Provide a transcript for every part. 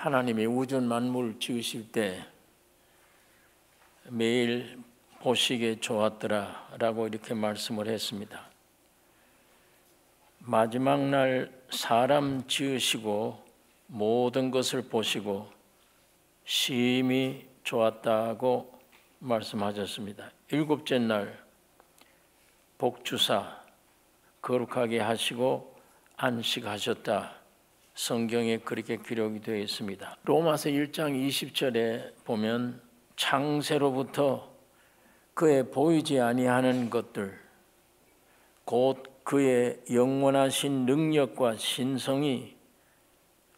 하나님이 우주 만물 지으실 때 매일 보시기에 좋았더라 라고 이렇게 말씀을 했습니다. 마지막 날 사람 지으시고 모든 것을 보시고 심히 좋았다고 말씀하셨습니다. 일곱째 날 복주사 거룩하게 하시고 안식하셨다. 성경에 그렇게 기록이 되어 있습니다. 로마서 1장 20절에 보면 창세로부터 그의 보이지 아니하는 것들 곧 그의 영원하신 능력과 신성이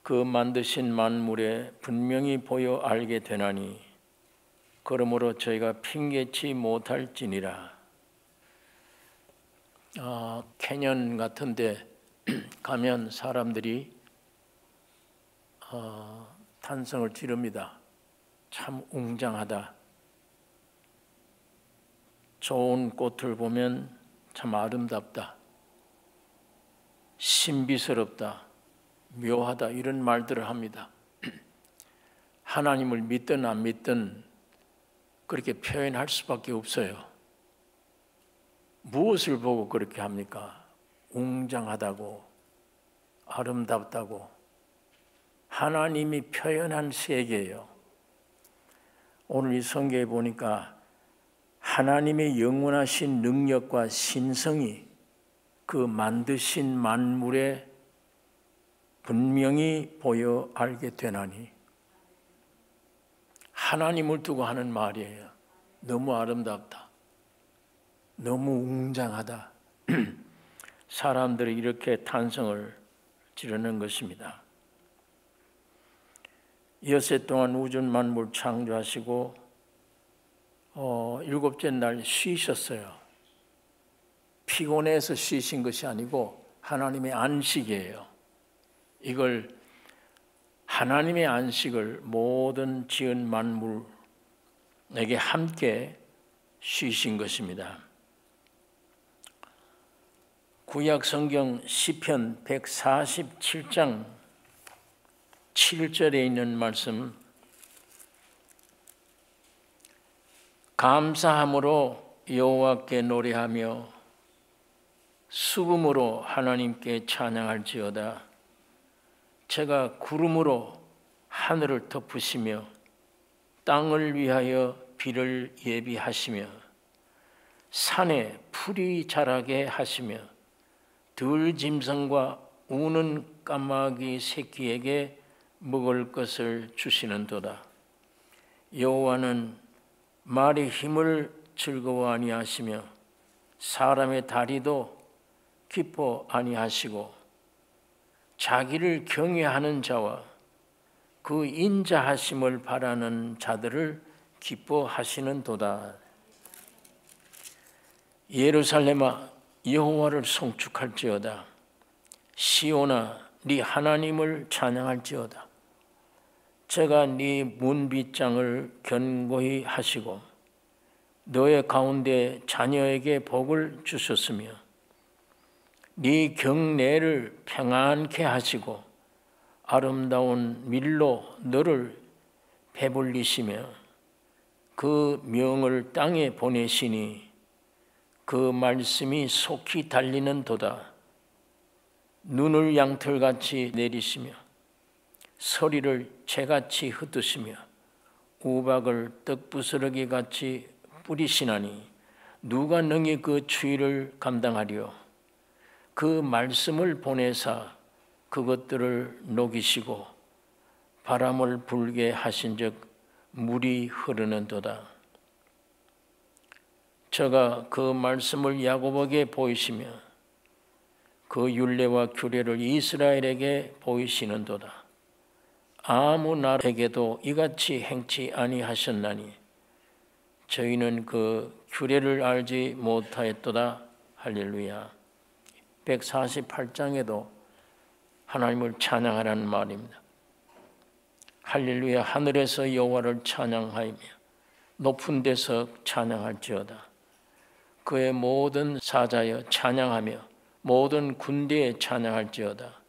그 만드신 만물에 분명히 보여 알게 되나니 그러므로 저희가 핑계치 못할지니라. 캐년 같은 데 가면 사람들이 탄성을 지릅니다. 참 웅장하다. 좋은 꽃을 보면 참 아름답다. 신비스럽다. 묘하다. 이런 말들을 합니다. 하나님을 믿든 안 믿든 그렇게 표현할 수밖에 없어요. 무엇을 보고 그렇게 합니까? 웅장하다고, 아름답다고. 하나님이 표현한 세계예요. 오늘 이 성경에 보니까 하나님의 영원하신 능력과 신성이 그 만드신 만물에 분명히 보여 알게 되나니, 하나님을 두고 하는 말이에요. 너무 아름답다. 너무 웅장하다. 사람들이 이렇게 탄성을 지르는 것입니다. 엿새 동안 우주 만물 창조하시고 일곱째 날 쉬셨어요. 피곤해서 쉬신 것이 아니고 하나님의 안식이에요. 이걸 하나님의 안식을 모든 지은 만물에게 함께 쉬신 것입니다. 구약 성경 시편 147장 7절에 있는 말씀, 감사함으로 여호와께 노래하며 수금으로 하나님께 찬양할지어다. 제가 구름으로 하늘을 덮으시며 땅을 위하여 비를 예비하시며 산에 풀이 자라게 하시며 들짐승과 우는 까마귀 새끼에게 먹을 것을 주시는도다. 여호와는 말의 힘을 즐거워 아니하시며 사람의 다리도 기뻐 아니하시고 자기를 경외하는 자와 그 인자하심을 바라는 자들을 기뻐하시는도다. 예루살렘아 여호와를 송축할지어다. 시온아 네 하나님을 찬양할지어다. 제가 네 문빗장을 견고히 하시고 너의 가운데 자녀에게 복을 주셨으며 네 경내를 평안케 하시고 아름다운 밀로 너를 배불리시며 그 명을 땅에 보내시니 그 말씀이 속히 달리는 도다. 눈을 양털같이 내리시며 서리를 채같이 흩으시며 우박을 떡부스러기같이 뿌리시나니 누가 능히 그 추위를 감당하리요. 그 말씀을 보내사 그것들을 녹이시고 바람을 불게 하신즉 물이 흐르는도다. 저가 그 말씀을 야곱에게 보이시며 그 율례와 규례를 이스라엘에게 보이시는도다. 아무 나라에게도 이같이 행치 아니하셨나니 저희는 그 규례를 알지 못하였도다. 할렐루야. 148장에도 하나님을 찬양하라는 말입니다. 할렐루야. 하늘에서 여호와를 찬양하며 높은 데서 찬양할지어다. 그의 모든 사자여 찬양하며 모든 군대에 찬양할지어다.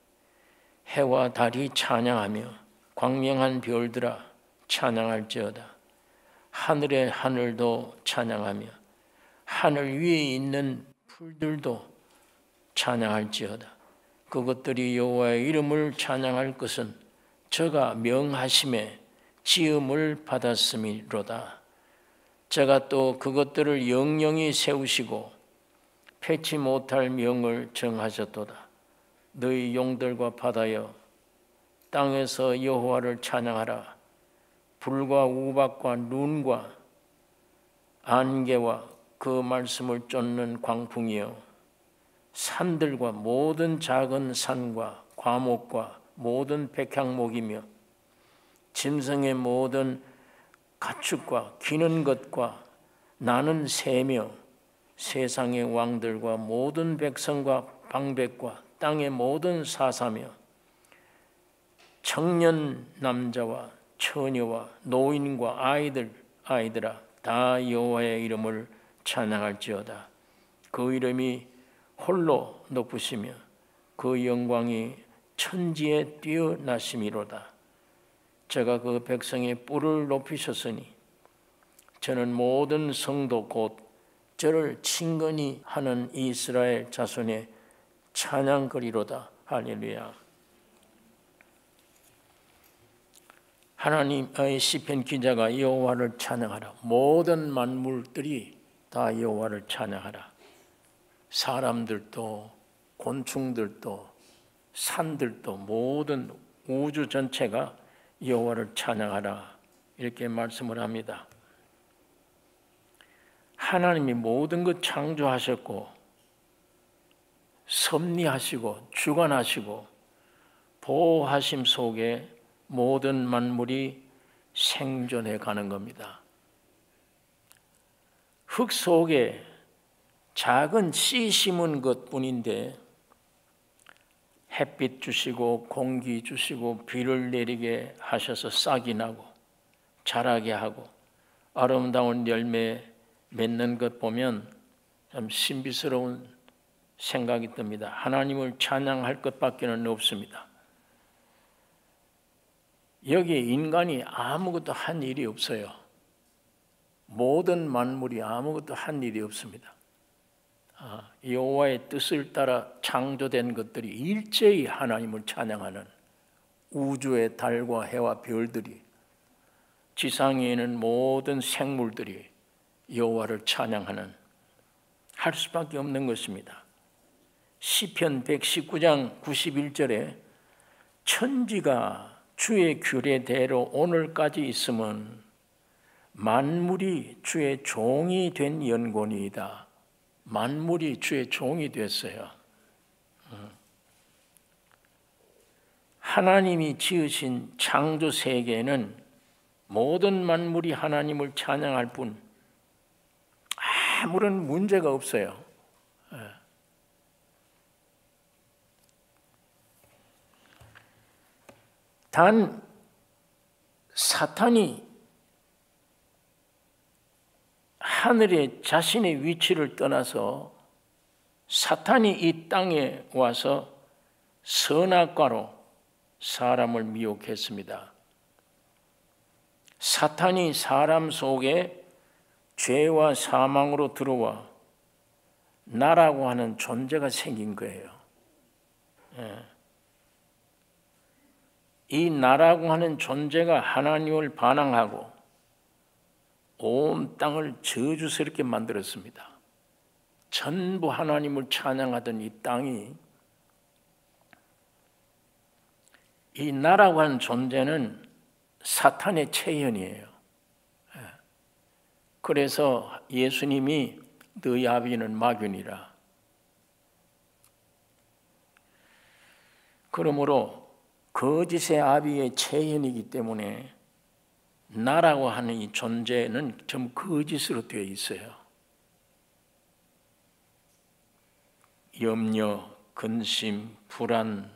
해와 달이 찬양하며 광명한 별들아 찬양할지어다. 하늘의 하늘도 찬양하며 하늘 위에 있는 풀들도 찬양할지어다. 그것들이 여호와의 이름을 찬양할 것은 저가 명하심에 지음을 받았음이로다. 저가 또 그것들을 영영히 세우시고 패치 못할 명을 정하셨도다. 너희 용들과 바다여 땅에서 여호와를 찬양하라. 불과 우박과 눈과 안개와 그 말씀을 쫓는 광풍이여 산들과 모든 작은 산과 과목과 모든 백향목이며 짐승의 모든 가축과 기는 것과 나는 새며 세상의 왕들과 모든 백성과 방백과 땅의 모든 사사며 청년 남자와 처녀와 노인과 아이들아 다 여호와의 이름을 찬양할지어다. 그 이름이 홀로 높으시며 그 영광이 천지에 뛰어나심이로다. 제가 그 백성의 뿔을 높이셨으니 저는 모든 성도 곧 저를 친근히 하는 이스라엘 자손의 찬양거리로다. 할렐루야. 하나님의 시편 기자가 여호와를 찬양하라. 모든 만물들이 다 여호와를 찬양하라. 사람들도 곤충들도 산들도 모든 우주 전체가 여호와를 찬양하라. 이렇게 말씀을 합니다. 하나님이 모든 것 창조하셨고 섭리하시고 주관하시고 보호하심 속에 모든 만물이 생존해 가는 겁니다. 흙 속에 작은 씨 심은 것뿐인데 햇빛 주시고 공기 주시고 비를 내리게 하셔서 싹이 나고 자라게 하고 아름다운 열매 맺는 것 보면 참 신비스러운 생각이 듭니다. 하나님을 찬양할 것밖에는 없습니다. 여기에 인간이 아무것도 한 일이 없어요. 모든 만물이 아무것도 한 일이 없습니다. 여호와의 뜻을 따라 창조된 것들이 일제히 하나님을 찬양하는 우주의 달과 해와 별들이 지상에 있는 모든 생물들이 여호와를 찬양하는 할 수밖에 없는 것입니다. 시편 119장 91절에 천지가 주의 규례대로 오늘까지 있으면 만물이 주의 종이 된 연고니이다. 만물이 주의 종이 됐어요. 하나님이 지으신 창조 세계에는 모든 만물이 하나님을 찬양할 뿐 아무런 문제가 없어요. 단 사탄이 하늘에 자신의 위치를 떠나서 사탄이 이 땅에 와서 선악과로 사람을 미혹했습니다. 사탄이 사람 속에 죄와 사망으로 들어와 나라고 하는 존재가 생긴 거예요. 이 나라고 하는 존재가 하나님을 반항하고 온 땅을 저주스럽게 만들었습니다. 전부 하나님을 찬양하던 이 땅이, 이 나라고 하는 존재는 사탄의 체현이에요. 그래서 예수님이 너희 아비는 마귀니라. 그러므로 거짓의 아비의 체현이기 때문에 나라고 하는 이 존재는 좀 거짓으로 되어 있어요. 염려, 근심, 불안.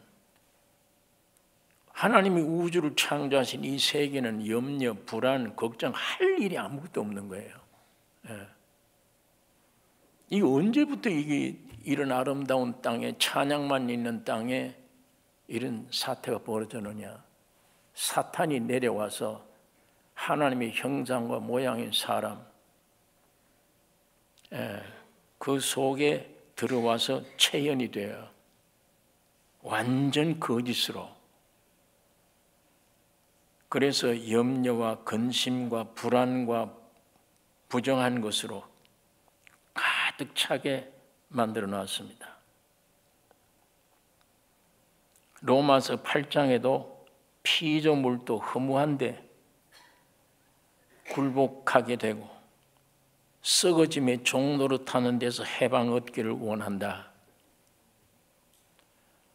하나님이 우주를 창조하신 이 세계는 염려, 불안, 걱정할 일이 아무것도 없는 거예요. 이게 언제부터 이런 아름다운 땅에, 찬양만 있는 땅에 이런 사태가 벌어졌느냐? 사탄이 내려와서 하나님의 형상과 모양인 사람, 그 속에 들어와서 체현이 되어 완전 거짓으로, 그래서 염려와 근심과 불안과 부정한 것으로 가득 차게 만들어 놨습니다. 로마서 8장에도 피조물도 허무한데 굴복하게 되고 썩어짐의 종로로 타는 데서 해방 얻기를 원한다.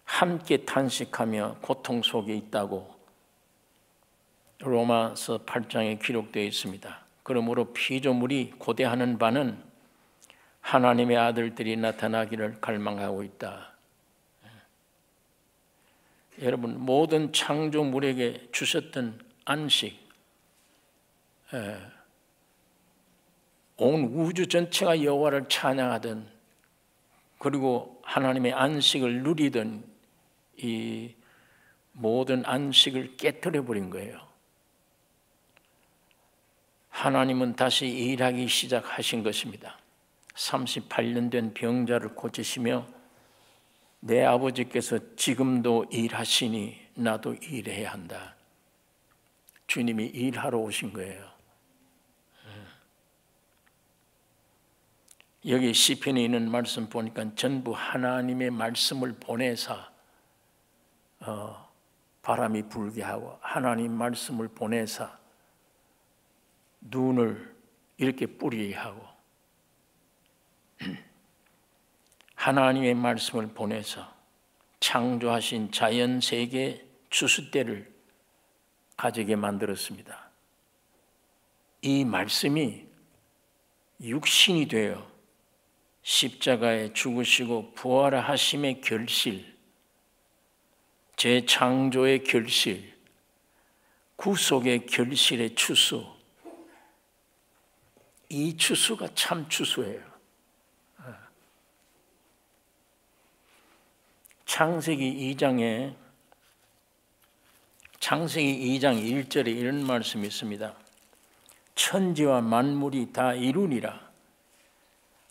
함께 탄식하며 고통 속에 있다고 로마서 8장에 기록되어 있습니다. 그러므로 피조물이 고대하는 바는 하나님의 아들들이 나타나기를 갈망하고 있다. 여러분, 모든 창조물에게 주셨던 안식, 온 우주 전체가 여호와를 찬양하던, 그리고 하나님의 안식을 누리던 이 모든 안식을 깨뜨려 버린 거예요. 하나님은 다시 일하기 시작하신 것입니다. 38년 된 병자를 고치시며 내 아버지께서 지금도 일하시니 나도 일해야 한다. 주님이 일하러 오신 거예요. 여기 시편에 있는 말씀 보니까 전부 하나님의 말씀을 보내사 바람이 불게 하고, 하나님 말씀을 보내사 눈을 이렇게 뿌리게 하고, 하나님의 말씀을 보내서 창조하신 자연세계 주숫대를 가지게 만들었습니다. 이 말씀이 육신이 되어 십자가에 죽으시고 부활하심의 결실, 재창조의 결실, 구속의 결실의 추수, 이 추수가 참 추수예요. 창세기 2장 1절에 이런 말씀이 있습니다. 천지와 만물이 다 이루니라.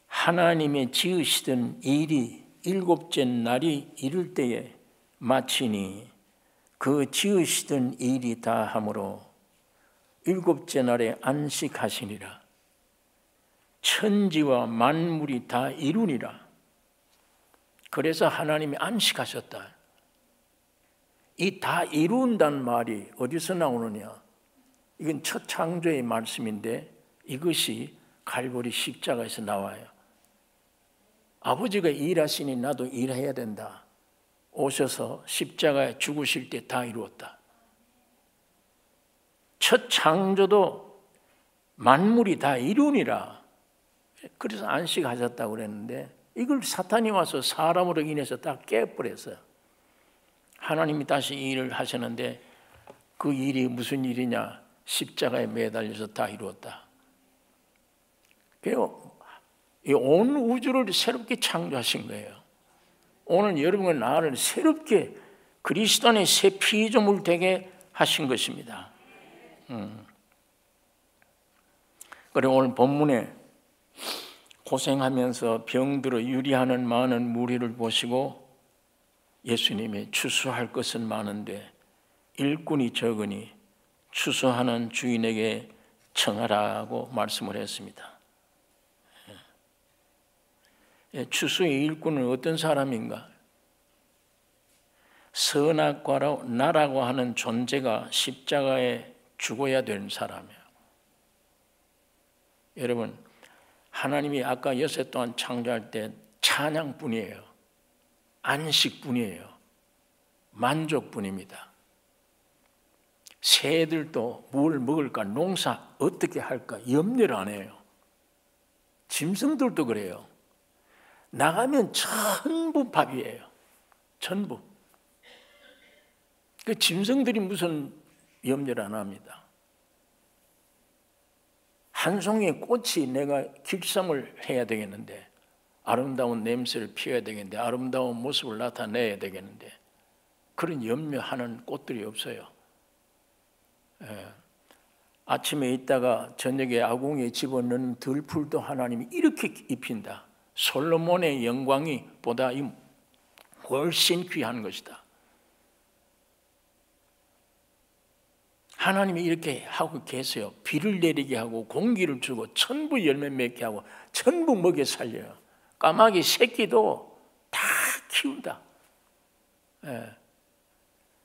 하나님의 지으시던 일이 일곱째 날이 이를 때에 마치니 그 지으시던 일이 다 함으로 일곱째 날에 안식하시니라. 천지와 만물이 다 이루니라. 그래서 하나님이 안식하셨다. 이 다 이룬다는 말이 어디서 나오느냐? 이건 첫 창조의 말씀인데 이것이 갈보리 십자가에서 나와요. 아버지가 일하시니 나도 일해야 된다. 오셔서 십자가에 죽으실 때 다 이루었다. 첫 창조도 만물이 다 이루니라. 그래서 안식하셨다고 그랬는데 이걸 사탄이 와서 사람으로 인해서 다 깨버렸어요. 하나님이 다시 일을 하셨는데 그 일이 무슨 일이냐? 십자가에 매달려서 다 이루었다. 온 우주를 새롭게 창조하신 거예요. 오늘 여러분과 나를 새롭게 그리스도 안에 새 피조물 되게 하신 것입니다. 그리고 오늘 본문에 고생하면서 병들어 유리하는 많은 무리를 보시고 예수님이 추수할 것은 많은데 일꾼이 적으니 추수하는 주인에게 청하라고 말씀을 했습니다. 추수의 일꾼은 어떤 사람인가? 선악과로 나라고 하는 존재가 십자가에 죽어야 되는 사람이에요. 여러분, 하나님이 아까 여섯 동안 창조할 때 찬양뿐이에요. 안식뿐이에요. 만족뿐입니다. 새들도 뭘 먹을까, 농사 어떻게 할까 염려를 안 해요. 짐승들도 그래요. 나가면 전부 밥이에요. 전부. 그 짐승들이 무슨 염려를 안 합니다. 한 송이의 꽃이 내가 길쌈을 해야 되겠는데, 아름다운 냄새를 피워야 되겠는데, 아름다운 모습을 나타내야 되겠는데, 그런 염려하는 꽃들이 없어요. 아침에 있다가 저녁에 아궁이에 집어넣는 들풀도 하나님이 이렇게 입힌다. 솔로몬의 영광이 보다 훨씬 귀한 것이다. 하나님이 이렇게 하고 계세요. 비를 내리게 하고 공기를 주고 천부 열매 맺게 하고 천부 먹여 살려요. 까마귀 새끼도 다 키운다.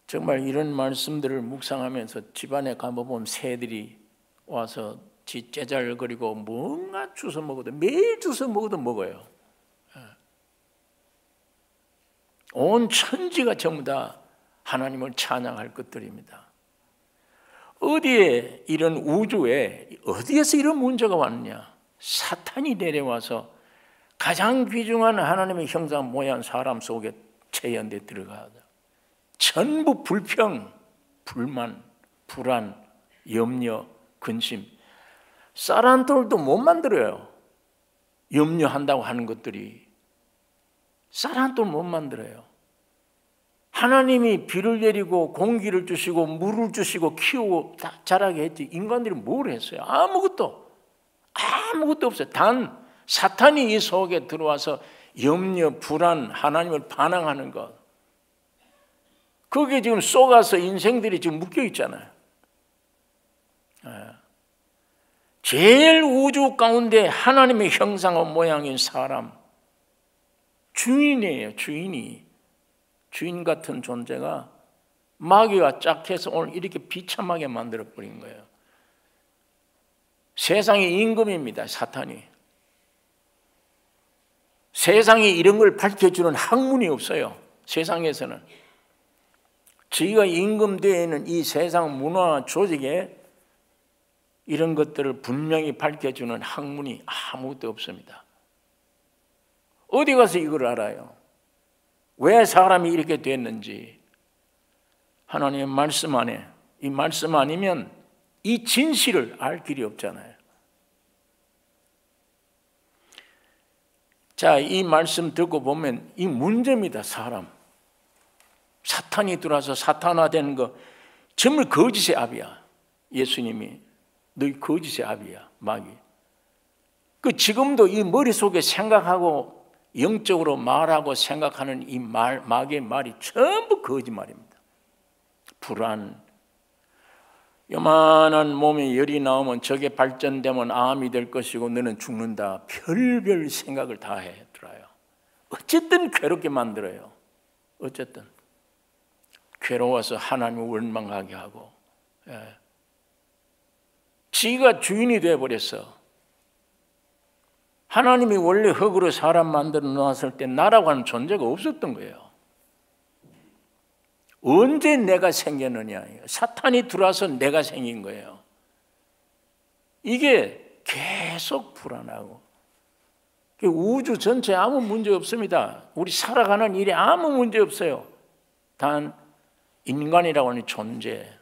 정말 이런 말씀들을 묵상하면서 집안에 가보면 새들이 와서 지 째잘거리고 뭔가 주워 먹어도 매일 주워 먹어도 먹어요. 온 천지가 전부 다 하나님을 찬양할 것들입니다. 어디에 이런 우주에 어디에서 이런 문제가 왔느냐? 사탄이 내려와서 가장 귀중한 하나님의 형상 모양 사람 속에 체현돼 들어가다. 전부 불평, 불만, 불안, 염려, 근심. 쌀 한 돌도 못 만들어요. 염려한다고 하는 것들이 쌀 한 돌 못 만들어요. 하나님이 비를 내리고 공기를 주시고 물을 주시고 키우고 자라게 했지 인간들이 뭘 했어요? 아무것도 없어요. 단 사탄이 이 속에 들어와서 염려, 불안, 하나님을 반항하는 것, 거기에 지금 쏘가서 인생들이 지금 묶여 있잖아요. 제일 우주 가운데 하나님의 형상과 모양인 사람, 주인이에요. 주인 같은 존재가 마귀가 짝해서 오늘 이렇게 비참하게 만들어버린 거예요. 세상의 임금입니다. 사탄이. 세상에 이런 걸 밝혀주는 학문이 없어요. 세상에서는. 저희가 임금되어 있는 이 세상 문화 조직에 이런 것들을 분명히 밝혀주는 학문이 아무것도 없습니다. 어디 가서 이걸 알아요? 왜 사람이 이렇게 됐는지 하나님의 말씀 안에, 이 말씀 아니면 이 진실을 알 길이 없잖아요. 자, 이 말씀 듣고 보면 이 문제입니다. 사탄이 들어와서 사탄화되는 거 정말 거짓의 압이야. 예수님이 너희 거짓의 압이야, 마귀. 지금도 이 머릿속에 생각하고 영적으로 말하고 생각하는 이 마귀의 말이 전부 거짓말입니다. 불안, 요만한 몸에 열이 나오면 저게 발전되면 암이 될 것이고 너는 죽는다. 별별 생각을 다 해 들어요. 어쨌든 괴롭게 만들어요. 어쨌든 괴로워서 하나님을 원망하게 하고, 지가 주인이 되어버렸어. 하나님이 원래 흙으로 사람 만들어 놨을 때 나라고 하는 존재가 없었던 거예요. 언제 내가 생겼느냐? 사탄이 들어와서 내가 생긴 거예요. 이게 계속 불안하고, 우주 전체에 아무 문제 없습니다. 우리 살아가는 일에 아무 문제 없어요. 단 인간이라고 하는 존재,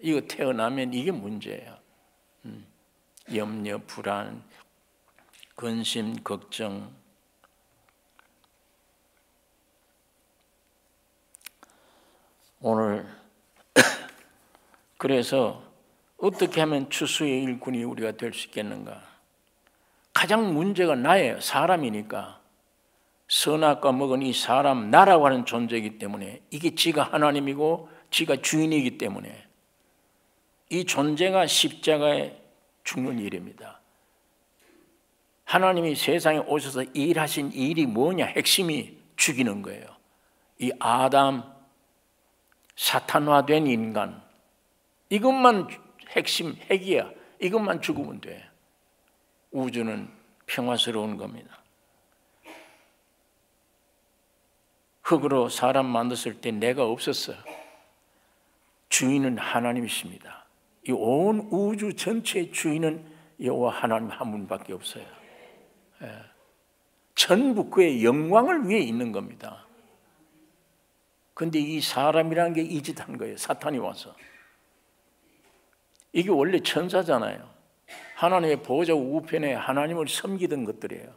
이거 태어나면 이게 문제예요. 염려, 불안, 근심, 걱정. 오늘 그래서 어떻게 하면 추수의 일꾼이 우리가 될 수 있겠는가? 가장 문제가 나예요. 사람이니까. 선악과 먹은 이 사람, 나라고 하는 존재이기 때문에, 이게 지가 하나님이고 지가 주인이기 때문에 이 존재가 십자가에 죽는 일입니다. 하나님이 세상에 오셔서 일하신 일이 뭐냐? 핵심이 죽이는 거예요. 이 아담, 사탄화된 인간, 이것만 핵이야. 이것만 죽으면 돼. 우주는 평화스러운 겁니다. 흙으로 사람 만들었을 때 내가 없었어요. 주인은 하나님이십니다. 이 온 우주 전체의 주인은 여호와 하나님 한 분밖에 없어요. 전부 그의 영광을 위해 있는 겁니다. 그런데 이 사람이라는 게 이 짓 한 거예요. 사탄이 와서. 이게 원래 천사잖아요. 하나님의 보호자 우편에 하나님을 섬기던 것들이에요.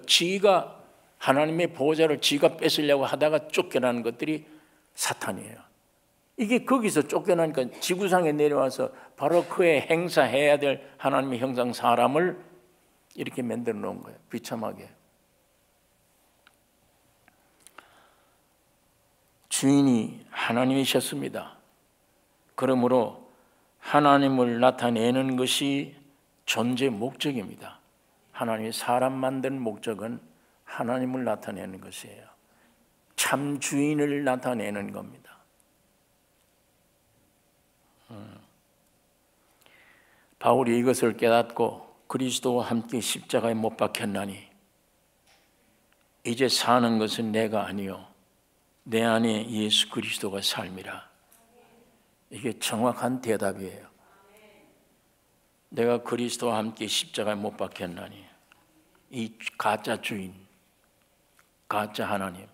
지가 하나님의 보호자를 지가 뺏으려고 하다가 쫓겨나는 것들이 사탄이에요. 이게 거기서 쫓겨나니까 지구상에 내려와서 바로 그의 행사해야 될 하나님의 형상 사람을 이렇게 만들어 놓은 거예요. 비참하게. 주인이 하나님이셨습니다. 그러므로 하나님을 나타내는 것이 존재 목적입니다. 하나님이 사람 만든 목적은 하나님을 나타내는 것이에요. 참 주인을 나타내는 겁니다. 바울이 이것을 깨닫고 그리스도와 함께 십자가에 못 박혔나니 이제 사는 것은 내가 아니요 내 안에 예수 그리스도가 삶이라. 이게 정확한 대답이에요. 내가 그리스도와 함께 십자가에 못 박혔나니 이 가짜 주인, 가짜 하나님,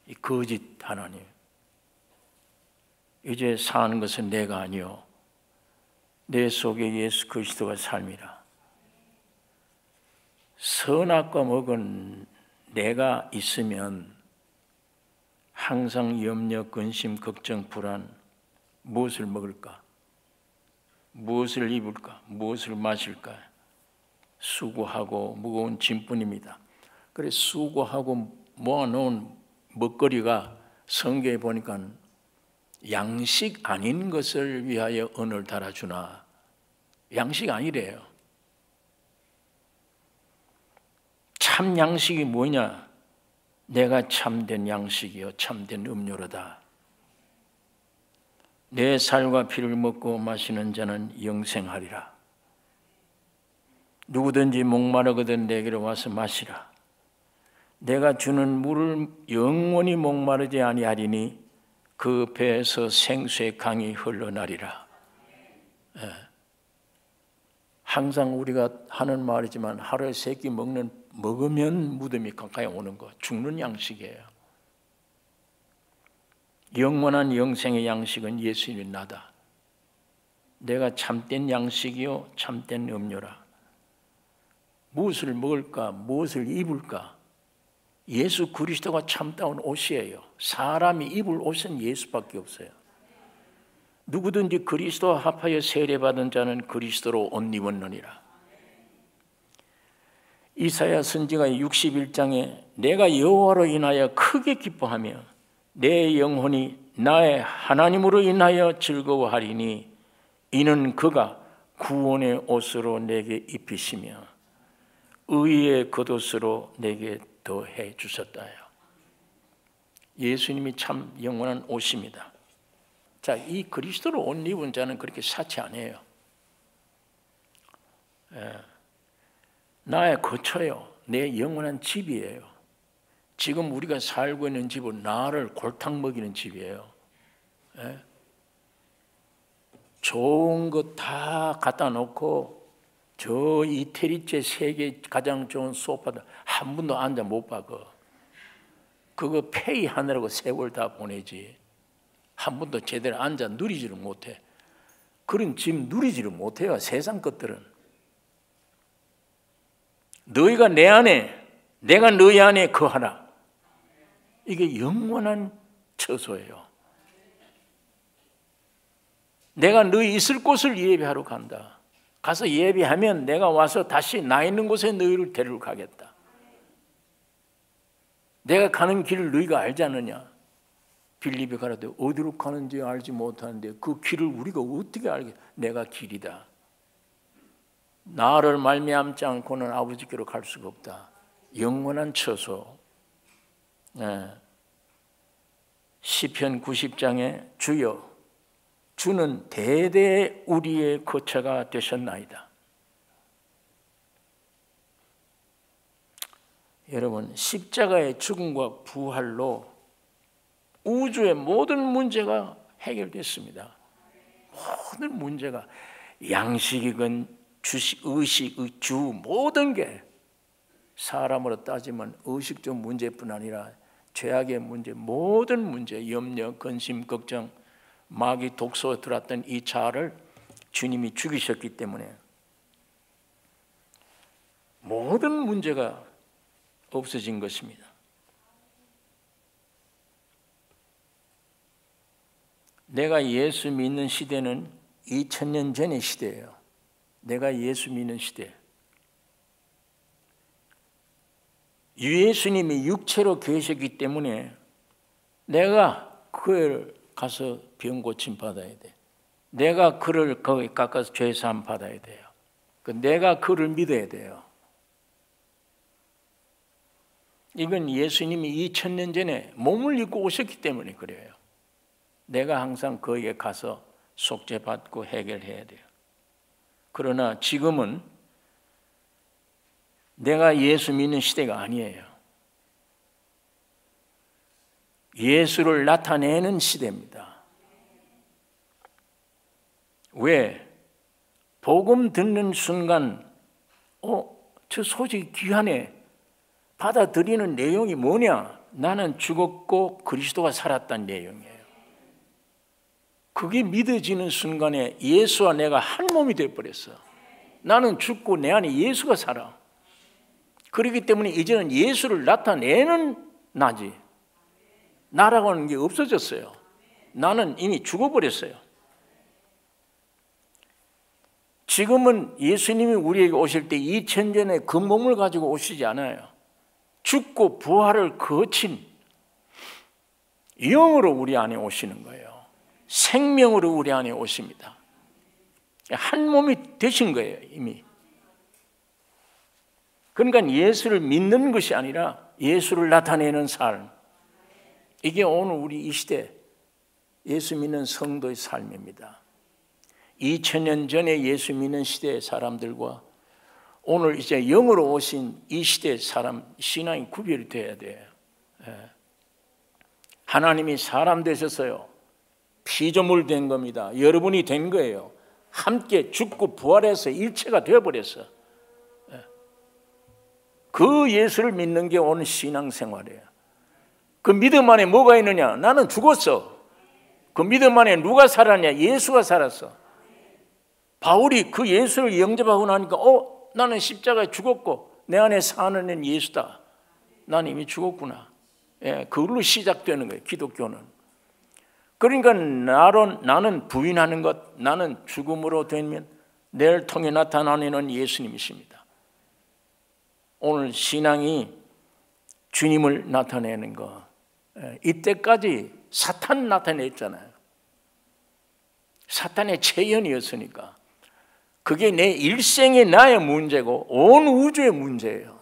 이 거짓 하나님, 이제 사는 것은 내가 아니요 내 속에 예수 그리스도가 삶이라. 선악과 먹은 내가 있으면 항상 염려, 근심, 걱정, 불안, 무엇을 먹을까? 무엇을 입을까? 무엇을 마실까? 수고하고 무거운 짐뿐입니다. 그래서 수고하고 모아놓은 먹거리가 성경에 보니까 양식 아닌 것을 위하여 언을 달아주나. 양식 아니래요. 참 양식이 뭐냐? 내가 참된 양식이요 참된 음료로다. 내 살과 피를 먹고 마시는 자는 영생하리라. 누구든지 목마르거든 내게로 와서 마시라. 내가 주는 물을 영원히 목마르지 아니하리니 그 배에서 생수의 강이 흘러나리라. 항상 우리가 하는 말이지만 하루에 3끼 먹으면 무덤이 가까이 오는 거, 죽는 양식이에요. 영원한 영생의 양식은 예수님이 나다. 내가 참된 양식이요 참된 음료라. 무엇을 먹을까? 무엇을 입을까? 예수 그리스도가 참다운 옷이에요. 사람이 입을 옷은 예수밖에 없어요. 누구든지 그리스도와 합하여 세례받은 자는 그리스도로 옷 입었느니라. 이사야 선지가 61장에 내가 여호와로 인하여 크게 기뻐하며 내 영혼이 나의 하나님으로 인하여 즐거워하리니 이는 그가 구원의 옷으로 내게 입히시며 의의 겉옷으로 내게 더해 주셨다요. 예수님이 참 영원한 옷입니다. 자, 이 그리스도로 옷 입은 자는 그렇게 사치 아니에요. 나의 거처요, 내 영원한 집이에요. 지금 우리가 살고 있는 집은 나를 골탕 먹이는 집이에요. 좋은 것 다 갖다 놓고 저 이태리째 세계 가장 좋은 소파도 한 번도 앉아 못 봐. 그거 페이하느라고 세월 다 보내지. 한 번도 제대로 앉아 누리지를 못해. 그런 집 누리지를 못해요. 세상 것들은. 너희가 내 안에, 내가 너희 안에 거하라. 이게 영원한 처소예요. 내가 너희 있을 곳을 예배하러 간다. 가서 예배하면 내가 와서 다시 나 있는 곳에 너희를 데리러 가겠다. 내가 가는 길을 너희가 알지 않느냐? 빌립에 가라되 어디로 가는지 알지 못하는데 그 길을 우리가 어떻게 알겠? 내가 길이다. 나를 말미암지 않고는 아버지께로 갈 수가 없다. 영원한 처소. 시편 90장에 주여 주는 대대 우리의 거처가 되셨나이다. 여러분, 십자가의 죽음과 부활로 우주의 모든 문제가 해결됐습니다. 모든 문제가 양식이건 주식, 의식, 주 모든 게 사람으로 따지면 의식적 문제뿐 아니라 죄악의 문제, 모든 문제, 염려, 근심, 걱정, 마귀 독소에 들어왔던 이 자아를 주님이 죽이셨기 때문에 모든 문제가 없어진 것입니다. 내가 예수 믿는 시대는 2000년 전의 시대예요. 내가 예수 믿는 시대. 예수님이 육체로 계셨기 때문에 내가 그를 가서 병 고침 받아야 돼. 내가 그를 거기 가까서 죄 사함 받아야 돼요. 내가 그를 믿어야 돼요. 이건 예수님이 2000년 전에 몸을 입고 오셨기 때문에 그래요. 내가 항상 거기에 가서 속죄받고 해결해야 돼요. 그러나 지금은 내가 예수 믿는 시대가 아니에요. 예수를 나타내는 시대입니다. 왜? 복음 듣는 순간 저 소식이 귀하네. 받아들이는 내용이 뭐냐? 나는 죽었고 그리스도가 살았다는 내용이에요. 그게 믿어지는 순간에 예수와 내가 한 몸이 되어버렸어. 나는 죽고 내 안에 예수가 살아. 그렇기 때문에 이제는 예수를 나타내는 나지. 나라고 하는 게 없어졌어요. 나는 이미 죽어버렸어요. 지금은 예수님이 우리에게 오실 때 2000년에 그 몸을 가지고 오시지 않아요. 죽고 부활을 거친 영으로 우리 안에 오시는 거예요. 생명으로 우리 안에 오십니다. 한 몸이 되신 거예요, 이미. 그러니까 예수를 믿는 것이 아니라 예수를 나타내는 삶. 이게 오늘 우리 이 시대 예수 믿는 성도의 삶입니다. 2000년 전에 예수 믿는 시대의 사람들과 오늘 이제 영으로 오신 이 시대의 사람, 신앙이 구별이 돼야 돼요. 하나님이 사람 되셨어요. 피조물 된 겁니다. 여러분이 된 거예요. 함께 죽고 부활해서 일체가 되어버렸어. 그 예수를 믿는 게 오늘 신앙생활이에요. 그 믿음 안에 뭐가 있느냐? 나는 죽었어. 그 믿음 안에 누가 살았냐? 예수가 살았어. 바울이 그 예수를 영접하고 나니까 나는 십자가에 죽었고 내 안에 사는 예수다. 나는 이미 죽었구나. 그걸로 시작되는 거예요, 기독교는. 그러니까 나는 부인하는 것, 나는 죽음으로 되면 내를 통해 나타나는 예수님이십니다. 오늘 신앙이 주님을 나타내는 거. 이때까지 사탄 나타냈잖아요. 사탄의 체현이었으니까. 그게 내 일생의 나의 문제고 온 우주의 문제예요.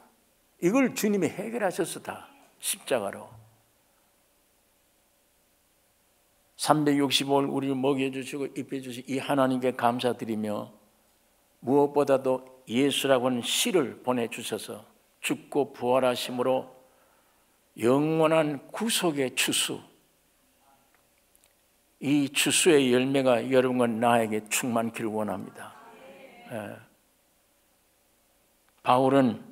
이걸 주님이 해결하셨어, 다 십자가로. 365일 우리를 먹여주시고 입혀주시고 이 하나님께 감사드리며 무엇보다도 예수라고 하는 씨를 보내주셔서 죽고 부활하심으로 영원한 구속의 추수, 이 추수의 열매가 여러분과 나에게 충만키를 원합니다. 바울은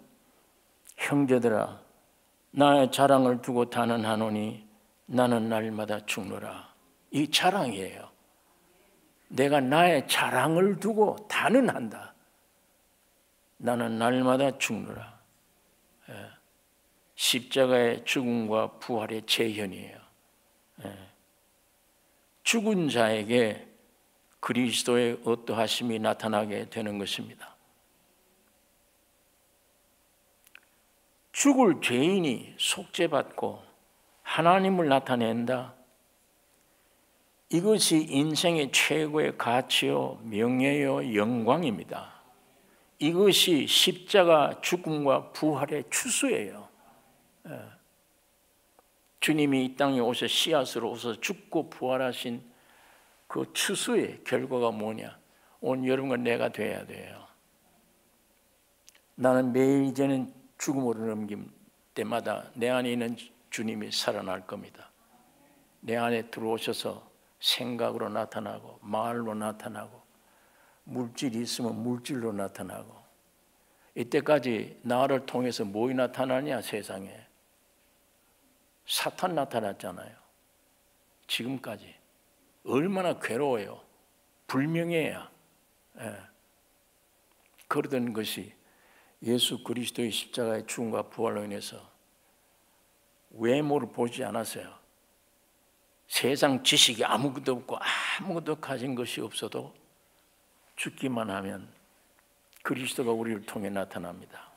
형제들아 나의 자랑을 두고 단언하노니 나는 날마다 죽노라. 이 자랑이에요. 내가 나의 자랑을 두고 단언한다. 나는 날마다 죽노라. 십자가의 죽음과 부활의 재현이에요. 죽은 자에게 그리스도의 어떠하심이 나타나게 되는 것입니다. 죽을 죄인이 속죄받고 하나님을 나타낸다. 이것이 인생의 최고의 가치요, 명예요, 영광입니다. 이것이 십자가 죽음과 부활의 추수예요. 주님이 이 땅에 오셔 씨앗으로 오셔 죽고 부활하신 그 추수의 결과가 뭐냐? 오늘 여러분과 내가 돼야 돼요. 나는 매일 이제는 죽음으로 넘길 때마다 내 안에 있는 주님이 살아날 겁니다. 내 안에 들어오셔서 생각으로 나타나고 말로 나타나고 물질이 있으면 물질로 나타나고. 이때까지 나를 통해서 뭐가 나타나냐? 세상에 사탄 나타났잖아요. 지금까지 얼마나 괴로워요. 불명예야. 그러던 것이 예수 그리스도의 십자가의 죽음과 부활로 인해서 외모를 보지 않았어요. 세상 지식이 아무것도 없고 아무것도 가진 것이 없어도 죽기만 하면 그리스도가 우리를 통해 나타납니다.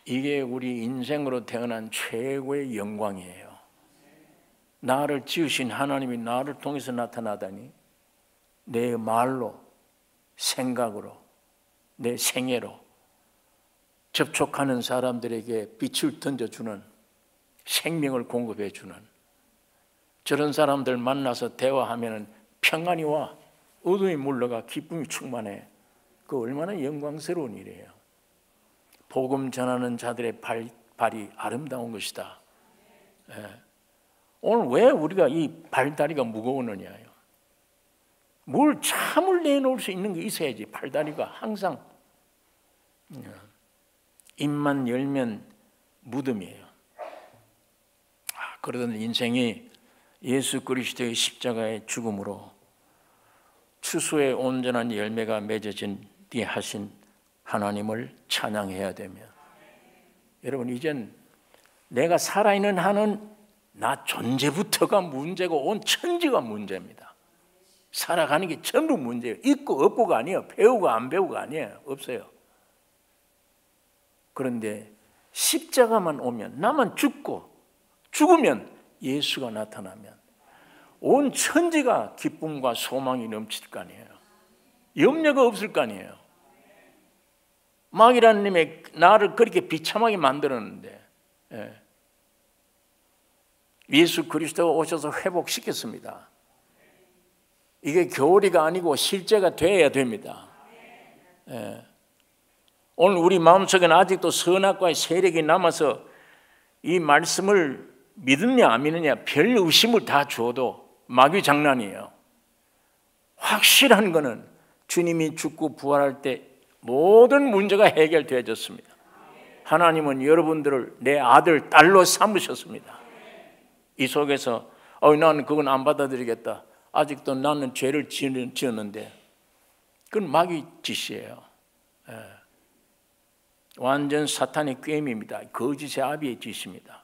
이게 우리 인생으로 태어난 최고의 영광이에요. 나를 지으신 하나님이 나를 통해서 나타나다니, 내 말로, 생각으로, 내 생애로 접촉하는 사람들에게 빛을 던져주는, 생명을 공급해주는, 저런 사람들 만나서 대화하면 평안이 와, 어둠이 물러가 기쁨이 충만해. 그 얼마나 영광스러운 일이에요. 복음 전하는 자들의 발이 아름다운 것이다. 오늘 왜 우리가 이 발다리가 무거우느냐요. 뭘 참을 내놓을 수 있는 게 있어야지. 발다리가 항상 입만 열면 무덤이에요. 그러던 인생이 예수 그리스도의 십자가의 죽음으로 추수의 온전한 열매가 맺어진 뒤 하신 하나님을 찬양해야 되며, 여러분 이젠 내가 살아있는 한은 나 존재부터가 문제고 온 천지가 문제입니다. 살아가는 게 전부 문제예요. 있고 없고가 아니에요. 배우고 안 배우고 아니에요. 없어요. 그런데 십자가만 오면, 나만 죽고 죽으면, 예수가 나타나면 온 천지가 기쁨과 소망이 넘칠 거 아니에요. 염려가 없을 거 아니에요. 마귀라는 님이 나를 그렇게 비참하게 만들었는데 예수 그리스도가 오셔서 회복시켰습니다. 이게 교리가 아니고 실제가 되어야 됩니다. 오늘 우리 마음속에는 아직도 선악과의 세력이 남아서 이 말씀을 믿느냐 안 믿느냐 별 의심을 다 줘도 마귀 장난이에요. 확실한 거는 주님이 죽고 부활할 때 모든 문제가 해결되어졌습니다. 하나님은 여러분들을 내 아들, 딸로 삼으셨습니다. 이 속에서 나는 그건 안 받아들이겠다, 아직도 나는 죄를 지었는데, 그건 마귀 짓이에요. 완전 사탄의 꾀임입니다. 거짓의 아비의 짓입니다.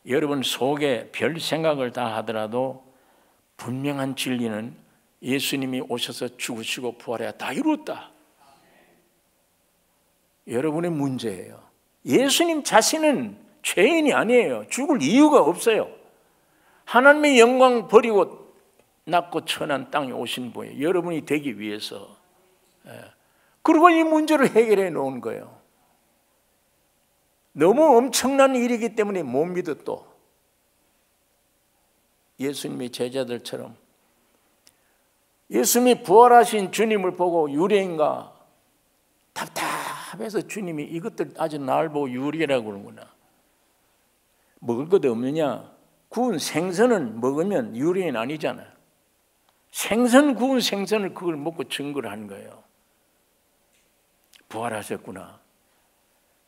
여러분 속에 별 생각을 다 하더라도 분명한 진리는 예수님이 오셔서 죽으시고 부활해야 다 이루었다. 여러분의 문제예요. 예수님 자신은 죄인이 아니에요. 죽을 이유가 없어요. 하나님의 영광 버리고 낮고 천한 땅에 오신 분이에요. 여러분이 되기 위해서. 그리고 이 문제를 해결해 놓은 거예요. 너무 엄청난 일이기 때문에 못 믿어. 또 예수님의 제자들처럼 예수님이 부활하신 주님을 보고 유래인가 답답해서 주님이 이것들 아주 날 보고 유래라고 그러구나. 먹을 것도 없느냐? 구운 생선은 먹으면 유래인 아니잖아요. 구운 생선을 그걸 먹고 증거를 하는 거예요. 부활하셨구나.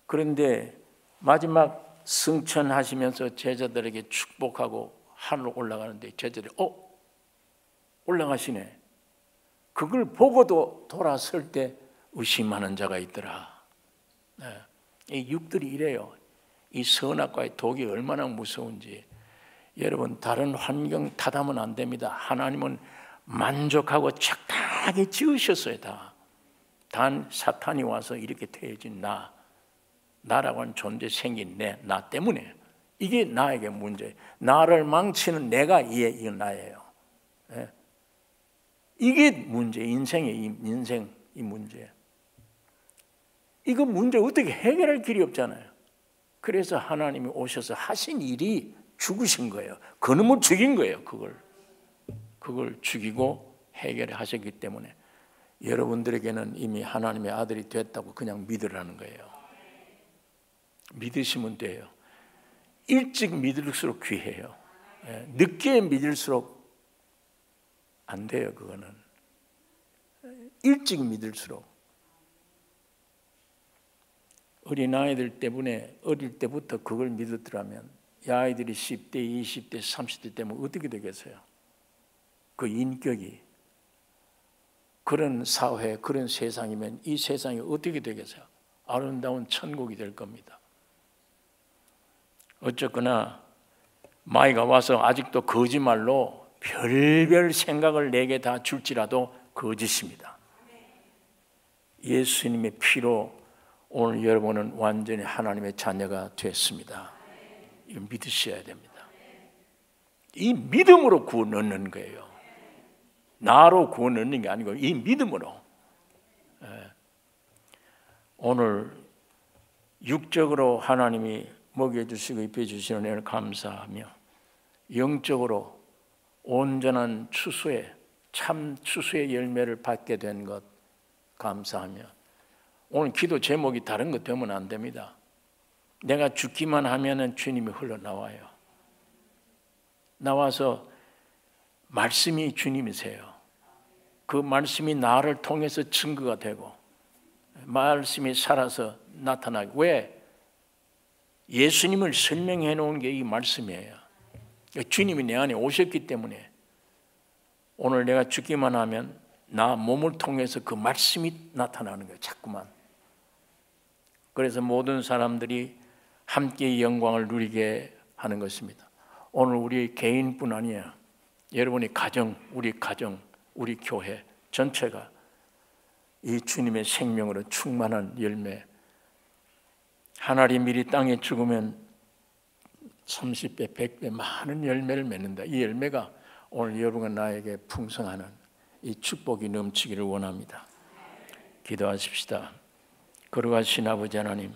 그런데 마지막 승천하시면서 제자들에게 축복하고 하늘로 올라가는데 제자들이 올라가시네. 그걸 보고도 돌아설 때 의심하는 자가 있더라. 이 육들이 이래요. 이 선악과의 독이 얼마나 무서운지. 여러분 다른 환경 탓하면 안 됩니다. 하나님은 만족하고 착하게 지으셨어요. 단 사탄이 와서 이렇게 태어진 나라고 하는 존재 생긴 나 때문에 이게 나에게 문제. 나를 망치는 내가 이게 나예요. 이게 문제. 인생의 이 문제. 이거 문제 어떻게 해결할 길이 없잖아요. 그래서 하나님이 오셔서 하신 일이 죽으신 거예요. 그놈을 죽인 거예요. 그걸 죽이고 해결하셨기 때문에 여러분들에게는 이미 하나님의 아들이 됐다고 그냥 믿으라는 거예요. 믿으시면 돼요. 일찍 믿을수록 귀해요. 늦게 믿을수록 안 돼요. 그거는 일찍 믿을수록. 어린아이들 때문에 어릴 때부터 그걸 믿었더라면 이 아이들이 10대, 20대, 30대 되면 어떻게 되겠어요? 그 인격이 그런 사회, 그런 세상이면 이 세상이 어떻게 되겠어요? 아름다운 천국이 될 겁니다. 어쨌거나 마귀가 와서 아직도 거짓말로 별별 생각을 내게 다 줄지라도 거짓입니다. 예수님의 피로 오늘 여러분은 완전히 하나님의 자녀가 됐습니다. 이거 믿으셔야 됩니다. 이 믿음으로 구원 얻는 거예요. 나로 구원 얻는 게 아니고 이 믿음으로. 오늘 육적으로 하나님이 먹여주시고 입혀주시는 은혜를 감사하며 영적으로 온전한 추수의 참 추수의 열매를 받게 된 것 감사하며 오늘 기도 제목이 다른 것 되면 안 됩니다. 내가 죽기만 하면은 주님이 흘러나와요. 나와서 말씀이 주님이세요. 그 말씀이 나를 통해서 증거가 되고 말씀이 살아서 나타나고 왜? 예수님을 설명해 놓은 게 이 말씀이에요. 주님이 내 안에 오셨기 때문에 오늘 내가 죽기만 하면 나 몸을 통해서 그 말씀이 나타나는 거예요. 자꾸만. 그래서 모든 사람들이 함께 영광을 누리게 하는 것입니다. 오늘 우리 개인뿐 아니에요. 여러분이 가정, 우리 교회 전체가 이 주님의 생명으로 충만한 열매. 하나님 미리 땅에 죽으면 30배, 100배 많은 열매를 맺는다. 이 열매가 오늘 여러분과 나에게 풍성하는 이 축복이 넘치기를 원합니다. 기도하십시다. 거룩하신 아버지 하나님,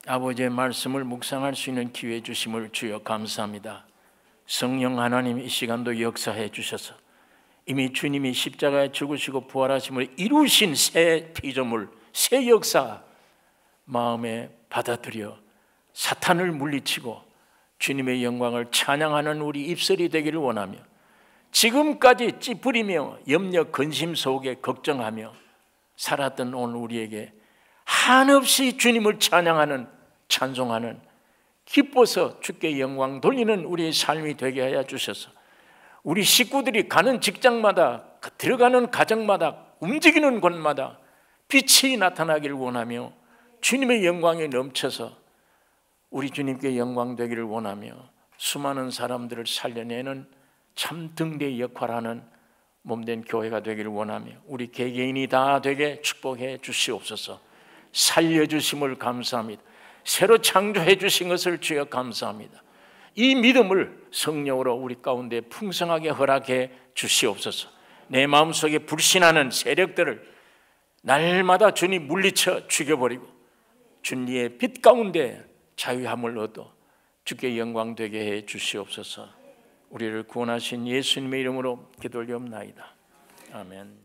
아버지의 말씀을 묵상할 수 있는 기회 주심을 주여 감사합니다. 성령 하나님 이 시간도 역사해 주셔서 이미 주님이 십자가에 죽으시고 부활하심을 이루신 새 피조물, 새 역사 마음에 받아들여 사탄을 물리치고 주님의 영광을 찬양하는 우리 입술이 되기를 원하며 지금까지 찌푸리며 염려 근심 속에 걱정하며 살았던 오늘 우리에게 한없이 주님을 찬양하는 찬송하는 기뻐서 주께 영광 돌리는 우리의 삶이 되게 하여 주셔서 우리 식구들이 가는 직장마다 들어가는 가정마다 움직이는 곳마다 빛이 나타나기를 원하며 주님의 영광이 넘쳐서 우리 주님께 영광 되기를 원하며 수많은 사람들을 살려내는 참 등대의 역할하는 몸된 교회가 되기를 원하며 우리 개개인이 다 되게 축복해 주시옵소서. 살려주심을 감사합니다. 새로 창조해 주신 것을 주여 감사합니다. 이 믿음을 성령으로 우리 가운데 풍성하게 허락해 주시옵소서. 내 마음속에 불신하는 세력들을 날마다 주님 물리쳐 죽여버리고 주님의 빛 가운데 자유함을 얻어 주께 영광 되게 해 주시옵소서. 우리를 구원하신 예수님의 이름으로 기도 올리옵나이다. 아멘.